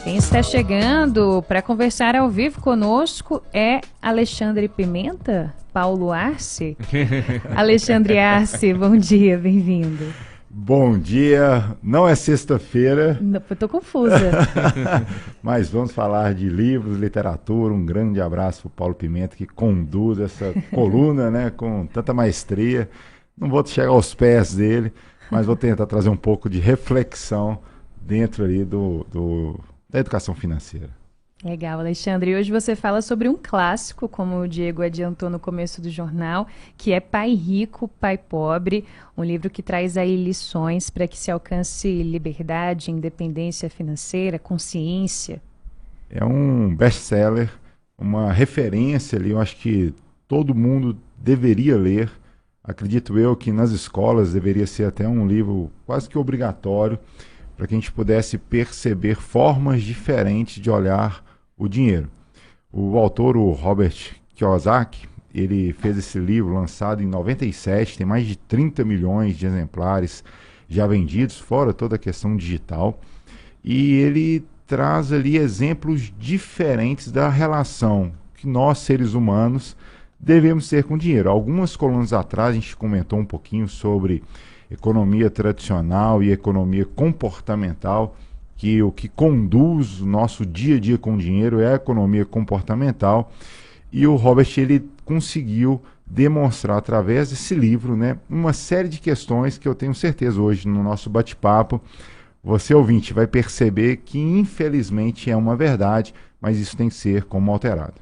Quem está chegando para conversar ao vivo conosco é Alexandre Pimenta, Paulo Arce. Alexandre Arce, bom dia, bem-vindo. Bom dia, não é sexta-feira. Estou confusa. Mas vamos falar de livros, literatura. Um grande abraço para o Paulo Pimenta, que conduz essa coluna, né, com tanta maestria. Não vou chegar aos pés dele, mas vou tentar trazer um pouco de reflexão dentro ali da educação financeira. Legal, Alexandre. E hoje você fala sobre um clássico, como o Diego adiantou no começo do jornal, que é Pai Rico, Pai Pobre, um livro que traz aí lições para que se alcance liberdade, independência financeira, consciência. É um best-seller, uma referência ali, eu acho que todo mundo deveria ler. Acredito eu que nas escolas deveria ser até um livro quase que obrigatório, para que a gente pudesse perceber formas diferentes de olhar o dinheiro. O autor, o Robert Kiyosaki, ele fez esse livro lançado em 97, tem mais de 30 milhões de exemplares já vendidos, fora toda a questão digital, e ele traz ali exemplos diferentes da relação que nós, seres humanos, devemos ter com o dinheiro. Algumas colunas atrás a gente comentou um pouquinho sobre economia tradicional e economia comportamental, que o que conduz o nosso dia a dia com o dinheiro é a economia comportamental, e o Robert ele conseguiu demonstrar através desse livro, né, uma série de questões que eu tenho certeza hoje no nosso bate-papo você, ouvinte, vai perceber que infelizmente é uma verdade, mas isso tem que ser como alterado.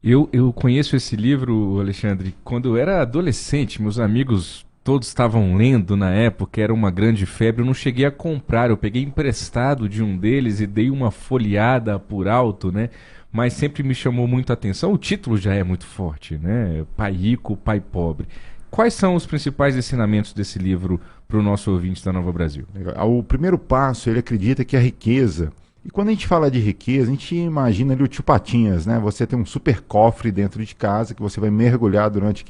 Eu conheço esse livro, Alexandre, quando eu era adolescente. Meus amigos todos estavam lendo na época, era uma grande febre. Eu não cheguei a comprar, eu peguei emprestado de um deles e dei uma folheada por alto, né? Mas sempre me chamou muito a atenção. O título já é muito forte, né? Pai Rico, Pai Pobre. Quais são os principais ensinamentos desse livro para o nosso ouvinte da Nova Brasil? O primeiro passo, ele acredita que a riqueza, e quando a gente fala de riqueza, a gente imagina ali o tio Patinhas, né? Você tem um super cofre dentro de casa que você vai mergulhar durante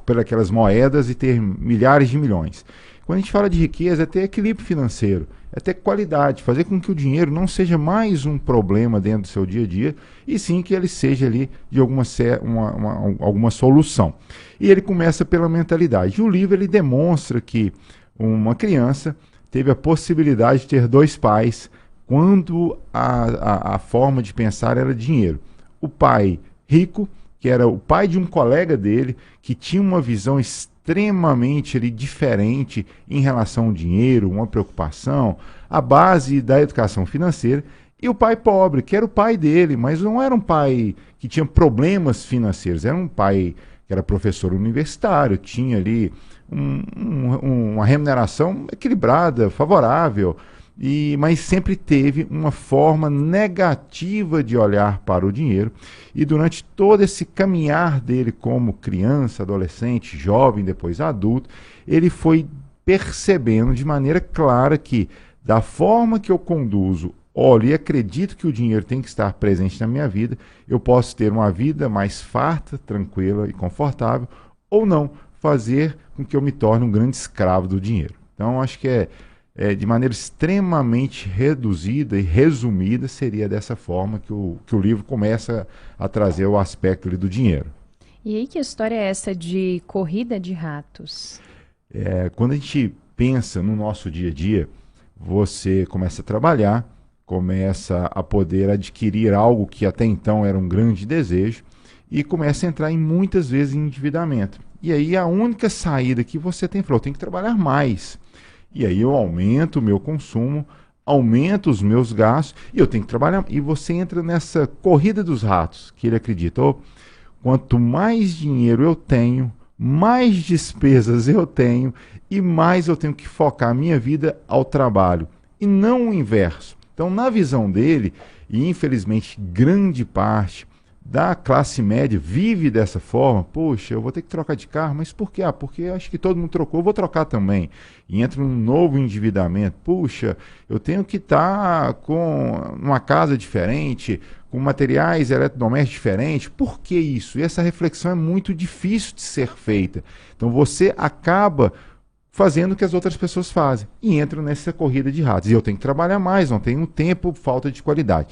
por aquelas moedas e ter milhares de milhões. Quando a gente fala de riqueza, é ter equilíbrio financeiro, é ter qualidade, fazer com que o dinheiro não seja mais um problema dentro do seu dia a dia, e sim que ele seja ali de alguma solução. E ele começa pela mentalidade. E o livro ele demonstra que uma criança teve a possibilidade de ter dois pais quando a forma de pensar era dinheiro. O pai rico, que era o pai de um colega dele, que tinha uma visão extremamente diferente em relação ao dinheiro, uma preocupação, a base da educação financeira, e o pai pobre, que era o pai dele, mas não era um pai que tinha problemas financeiros, era um pai que era professor universitário, tinha ali uma remuneração equilibrada, favorável, mas sempre teve uma forma negativa de olhar para o dinheiro, e durante todo esse caminhar dele como criança, adolescente, jovem, depois adulto, ele foi percebendo de maneira clara que, da forma que eu conduzo, olho e acredito que o dinheiro tem que estar presente na minha vida, eu posso ter uma vida mais farta, tranquila e confortável, ou não, fazer com que eu me torne um grande escravo do dinheiro. Então, acho que de maneira extremamente reduzida e resumida, seria dessa forma que o livro começa a trazer o aspecto ali do dinheiro. E aí, que história é essa de corrida de ratos? Quando a gente pensa no nosso dia a dia, você começa a trabalhar, começa a poder adquirir algo que até então era um grande desejo e começa a entrar muitas vezes em endividamento. E aí a única saída que você tem, eu tenho que trabalhar mais. E aí eu aumento o meu consumo, aumento os meus gastos e eu tenho que trabalhar. E você entra nessa corrida dos ratos, que ele acredita, quanto mais dinheiro eu tenho, mais despesas eu tenho e mais eu tenho que focar a minha vida ao trabalho. E não o inverso. Então, na visão dele, e infelizmente grande parte da classe média vive dessa forma, poxa, eu vou ter que trocar de carro, mas por quê? Porque acho que todo mundo trocou, eu vou trocar também. E entra um novo endividamento, puxa, eu tenho que estar com uma casa diferente, com materiais eletrodomésticos diferentes, por que isso? E essa reflexão é muito difícil de ser feita. Então você acaba fazendo o que as outras pessoas fazem e entro nessa corrida de ratos. E eu tenho que trabalhar mais, não tenho tempo, falta de qualidade.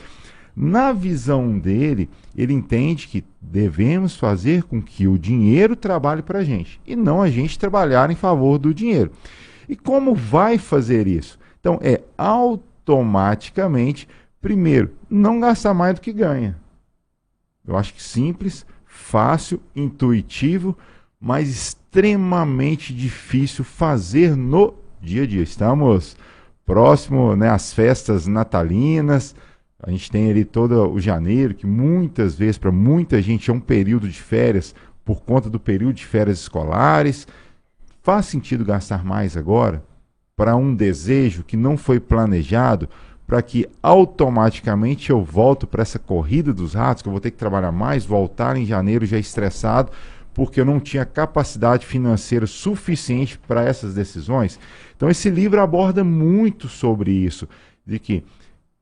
Na visão dele, ele entende que devemos fazer com que o dinheiro trabalhe para a gente e não a gente trabalhar em favor do dinheiro. E como vai fazer isso? Então, é automaticamente, primeiro, não gastar mais do que ganha. Eu acho que simples, fácil, intuitivo, mas extremamente difícil fazer no dia a dia. Estamos próximo, né, às festas natalinas. A gente tem ali todo o janeiro, que muitas vezes, para muita gente, é um período de férias por conta do período de férias escolares. Faz sentido gastar mais agora para um desejo que não foi planejado, para que automaticamente eu volto para essa corrida dos ratos, que eu vou ter que trabalhar mais, voltar em janeiro já estressado, porque eu não tinha capacidade financeira suficiente para essas decisões. Então esse livro aborda muito sobre isso, de que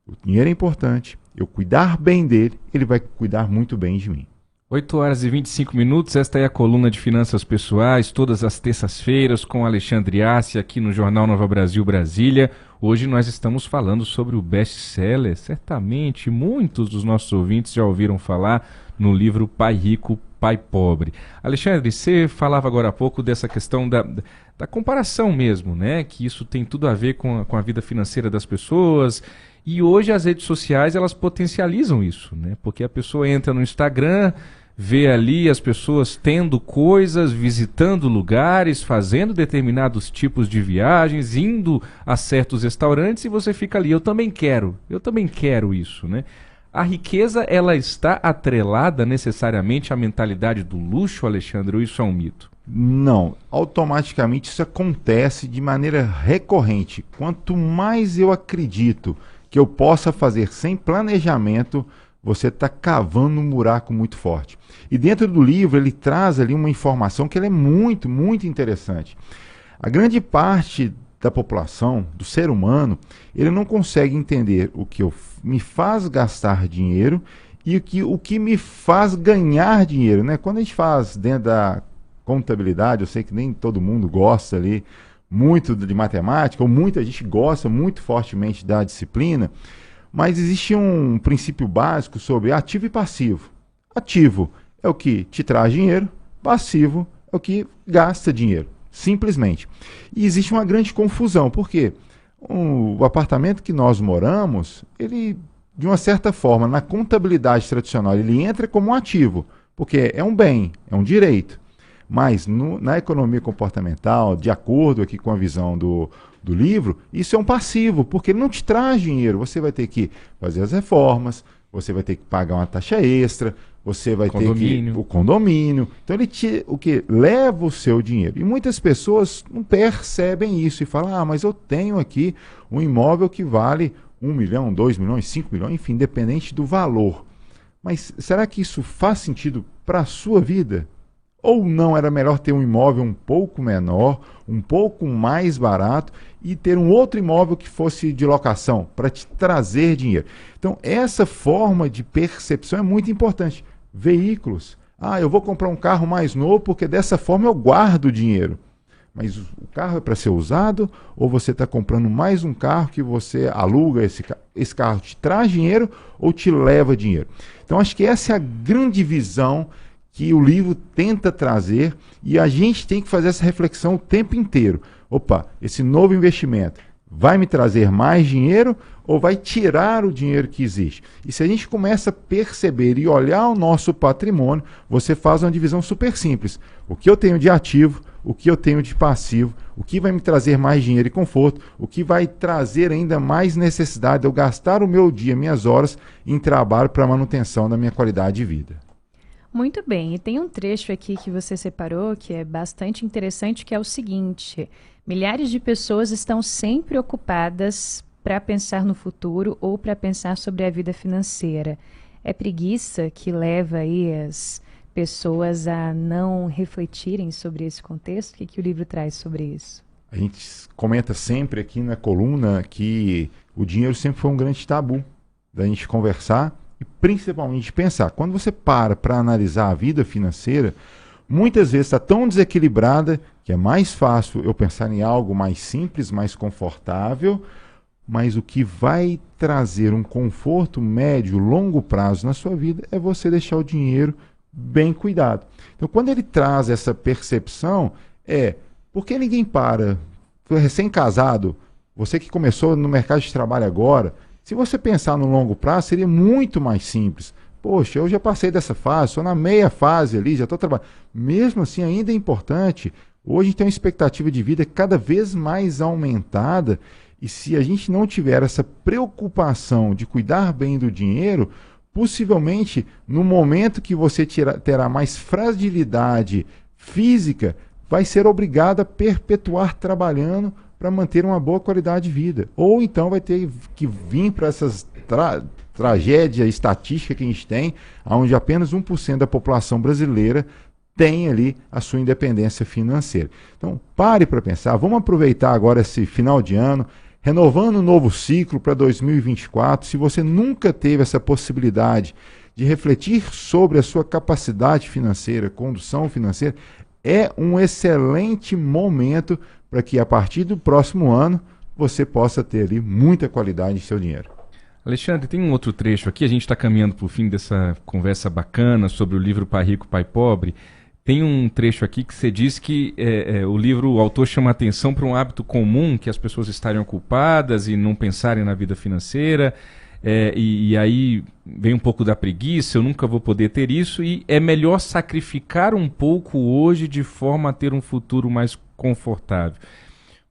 o dinheiro é importante, eu cuidar bem dele, ele vai cuidar muito bem de mim. 8h25, esta é a coluna de Finanças Pessoais, todas as terças-feiras com Alexandre Assi aqui no Jornal Nova Brasil Brasília. Hoje nós estamos falando sobre o best-seller. Certamente muitos dos nossos ouvintes já ouviram falar no livro Pai Rico, Pai Pobre. Alexandre, você falava agora há pouco dessa questão da comparação mesmo, né? Que isso tem tudo a ver com a vida financeira das pessoas. E hoje as redes sociais, elas potencializam isso, né? Porque a pessoa entra no Instagram, vê ali as pessoas tendo coisas, visitando lugares, fazendo determinados tipos de viagens, indo a certos restaurantes e você fica ali, eu também quero isso, né? A riqueza, ela está atrelada necessariamente à mentalidade do luxo, Alexandre, ou isso é um mito? Não, automaticamente isso acontece de maneira recorrente. Quanto mais eu acredito que eu possa fazer sem planejamento, você está cavando um buraco muito forte. E dentro do livro ele traz ali uma informação que ela é muito, muito interessante. A grande parte da população, do ser humano, ele não consegue entender o que me faz gastar dinheiro e o que me faz ganhar dinheiro, né? Quando a gente faz dentro da contabilidade, eu sei que nem todo mundo gosta ali muito de matemática, ou muita gente gosta muito fortemente da disciplina, mas existe um princípio básico sobre ativo e passivo. Ativo é o que te traz dinheiro, passivo é o que gasta dinheiro, simplesmente. E existe uma grande confusão, porque o apartamento que nós moramos, ele, de uma certa forma, na contabilidade tradicional, ele entra como um ativo, porque é um bem, é um direito. Mas na economia comportamental, de acordo aqui com a visão do livro, isso é um passivo, porque ele não te traz dinheiro. Você vai ter que fazer as reformas, você vai ter que pagar uma taxa extra, você vai ter que o condomínio. Então ele leva o seu dinheiro. E muitas pessoas não percebem isso e falam, mas eu tenho aqui um imóvel que vale 1 milhão, 2 milhões, 5 milhões, enfim, independente do valor. Mas será que isso faz sentido para a sua vida? Ou não era melhor ter um imóvel um pouco menor, um pouco mais barato e ter um outro imóvel que fosse de locação para te trazer dinheiro? Então, essa forma de percepção é muito importante. Veículos. Eu vou comprar um carro mais novo porque dessa forma eu guardo dinheiro. Mas o carro é para ser usado ou você está comprando mais um carro que você aluga esse carro te traz dinheiro ou te leva dinheiro? Então, acho que essa é a grande visão que o livro tenta trazer e a gente tem que fazer essa reflexão o tempo inteiro. Opa, esse novo investimento vai me trazer mais dinheiro ou vai tirar o dinheiro que existe? E se a gente começa a perceber e olhar o nosso patrimônio, você faz uma divisão super simples. O que eu tenho de ativo, o que eu tenho de passivo, o que vai me trazer mais dinheiro e conforto, o que vai trazer ainda mais necessidade de eu gastar o meu dia, minhas horas em trabalho para a manutenção da minha qualidade de vida. Muito bem, e tem um trecho aqui que você separou que é bastante interessante, que é o seguinte: milhares de pessoas estão sempre ocupadas para pensar no futuro ou para pensar sobre a vida financeira. É preguiça que leva aí as pessoas a não refletirem sobre esse contexto? O que o livro traz sobre isso? A gente comenta sempre aqui na coluna que o dinheiro sempre foi um grande tabu da gente conversar e principalmente pensar. Quando você para analisar a vida financeira, muitas vezes está tão desequilibrada que é mais fácil eu pensar em algo mais simples, mais confortável, mas o que vai trazer um conforto médio, longo prazo na sua vida é você deixar o dinheiro bem cuidado. Então, quando ele traz essa percepção, por que ninguém para? Recém-casado, você que começou no mercado de trabalho agora, se você pensar no longo prazo, seria muito mais simples. Poxa, eu já passei dessa fase, estou na meia fase ali, já estou trabalhando. Mesmo assim, ainda é importante. Hoje a gente tem uma expectativa de vida cada vez mais aumentada, e se a gente não tiver essa preocupação de cuidar bem do dinheiro, possivelmente no momento que você terá mais fragilidade física, vai ser obrigado a perpetuar trabalhando para manter uma boa qualidade de vida. Ou então vai ter que vir para essas tragédia estatística que a gente tem, onde apenas 1% da população brasileira tem ali a sua independência financeira. Então, pare para pensar, vamos aproveitar agora esse final de ano, renovando um novo ciclo para 2024. Se você nunca teve essa possibilidade de refletir sobre a sua capacidade financeira, condução financeira, é um excelente momento para que a partir do próximo ano você possa ter ali muita qualidade em seu dinheiro. Alexandre, tem um outro trecho aqui, a gente está caminhando para o fim dessa conversa bacana sobre o livro Pai Rico, Pai Pobre. Tem um trecho aqui que você diz que o autor chama a atenção para um hábito comum, que as pessoas estariam ocupadas e não pensarem na vida financeira, e aí vem um pouco da preguiça, eu nunca vou poder ter isso, e é melhor sacrificar um pouco hoje de forma a ter um futuro mais confortável.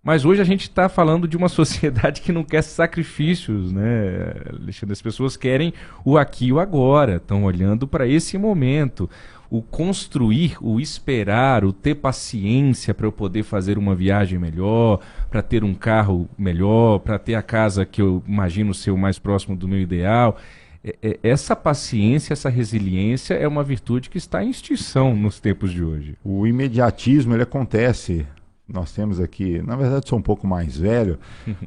Mas hoje a gente está falando de uma sociedade que não quer sacrifícios, né, Alexandre? As pessoas querem o aqui e o agora, estão olhando para esse momento. O construir, o esperar, o ter paciência para eu poder fazer uma viagem melhor, para ter um carro melhor, para ter a casa que eu imagino ser o mais próximo do meu ideal. Essa paciência, essa resiliência é uma virtude que está em extinção nos tempos de hoje. O imediatismo, ele acontece. Nós temos aqui, na verdade sou um pouco mais velho,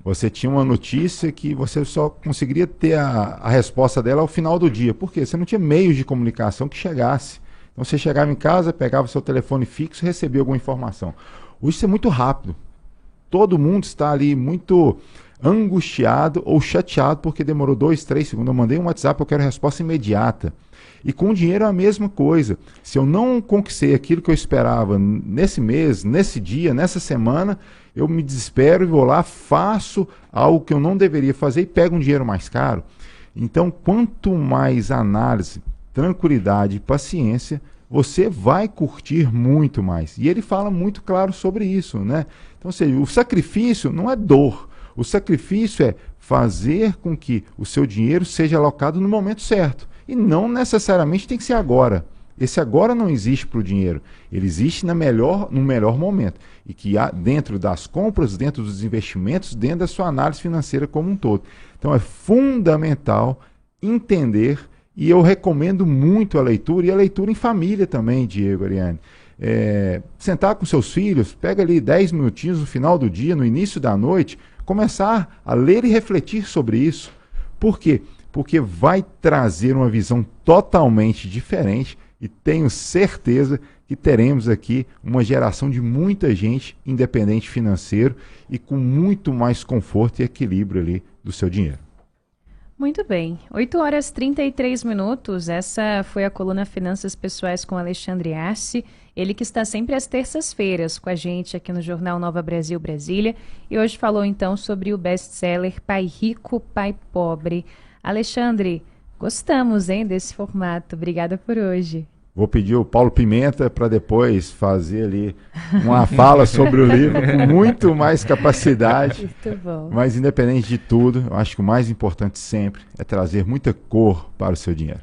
você tinha uma notícia que você só conseguiria ter a resposta dela ao final do dia. Por quê? Você não tinha meios de comunicação que chegasse. Então você chegava em casa, pegava seu telefone fixo e recebia alguma informação. Hoje isso é muito rápido. Todo mundo está ali muito angustiado ou chateado porque demorou 2, 3 segundos. Eu mandei um WhatsApp, eu quero resposta imediata. E com o dinheiro é a mesma coisa. Se eu não conquistei aquilo que eu esperava nesse mês, nesse dia, nessa semana, eu me desespero e vou lá, faço algo que eu não deveria fazer e pego um dinheiro mais caro. Então, quanto mais análise, tranquilidade e paciência, você vai curtir muito mais. E ele fala muito claro sobre isso, né? Então, ou seja, o sacrifício não é dor. O sacrifício é fazer com que o seu dinheiro seja alocado no momento certo. E não necessariamente tem que ser agora. Esse agora não existe para o dinheiro. Ele existe no melhor momento. E que há dentro das compras, dentro dos investimentos, dentro da sua análise financeira como um todo. Então é fundamental entender, e eu recomendo muito a leitura, e a leitura em família também, Diego, Ariane. Sentar com seus filhos, pega ali 10 minutinhos no final do dia, no início da noite, começar a ler e refletir sobre isso. Por quê? Porque vai trazer uma visão totalmente diferente e tenho certeza que teremos aqui uma geração de muita gente independente financeiro e com muito mais conforto e equilíbrio ali do seu dinheiro. Muito bem. 8h33. Essa foi a coluna Finanças Pessoais com Alexandre Arce. Ele que está sempre às terças-feiras com a gente aqui no Jornal Nova Brasil Brasília. E hoje falou então sobre o best-seller Pai Rico, Pai Pobre. Alexandre, gostamos, hein, desse formato. Obrigada por hoje. Vou pedir o Paulo Pimenta para depois fazer ali uma fala sobre o livro com muito mais capacidade. Muito bom. Mas independente de tudo, eu acho que o mais importante sempre é trazer muita cor para o seu dinheiro.